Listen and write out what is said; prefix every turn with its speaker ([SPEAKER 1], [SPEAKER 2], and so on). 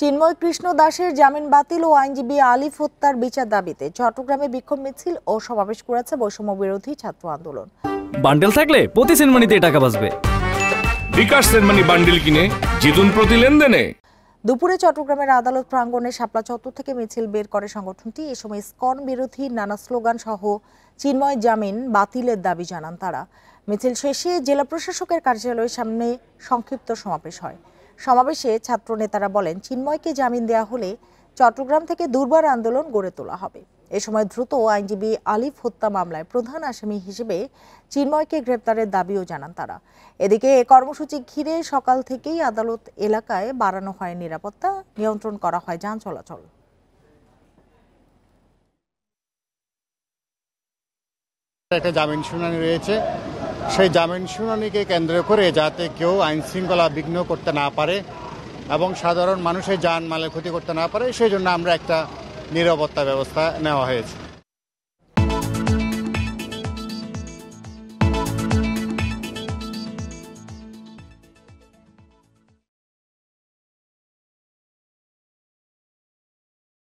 [SPEAKER 1] চিন্ময় কৃষ্ণ দাসের জামিন বাতিল ও আইনজীবী আলিফ হত্যার বিচার দাবিতে চট্টগ্রামে বিক্ষোভ মিছিল ও সমাবেশ করেছে বৈষম্য বিরোধী ছাত্র আন্দোলন।
[SPEAKER 2] বান্ডেল থাকলে প্রতি সেনমানিতে টাকা বাঁচবে।
[SPEAKER 3] বিকাশ সেনমানি বান্ডেল কিনে জিতুন প্রতি লেনদেনে।
[SPEAKER 1] দুপুরে চট্টগ্রামের আদালত প্রাঙ্গণে শাপলা চত্বর থেকে মিছিল বের করে সংগঠনটি। এ সময় ইসকন বিরোধী নানা স্লোগান সহ চিন্ময় জামিন বাতিলের দাবি জানান তারা। মিছিল শেষে জেলা প্রশাসকের কার্যালয়ের সামনে সংক্ষিপ্ত সমাবেশ হয়। সমাবেশে ছাত্র নেতারা বলেন, চিন্ময়কে জামিন দেয়া হলে চট্টগ্রাম থেকে দুর্বার আন্দোলন গড়ে তোলা হবে। এ সময় দ্রুত আইনজীবী আলিফ হত্যা মামলায় প্রধান আসামি হিসেবে চিন্ময়কে গ্রেপ্তারের দাবিও জানান তারা। এদিকে কর্মসূচি ঘিরে সকাল থেকেই আদালত এলাকায় বাড়ানো হয় নিরাপত্তা, নিয়ন্ত্রণ করা হয় যান চলাচল।
[SPEAKER 4] একটা জামিন শুনানি রয়েছে, সেই জামিন শুনানিকে কেন্দ্র করে যাতে কেউ আইন শৃঙ্খলা বিঘ্ন করতে না পারে এবং সাধারণ মানুষের জান মালের ক্ষতি করতে না পারে, সেই জন্য আমরা একটা নিরাপত্তা ব্যবস্থা নেওয়া হয়েছে।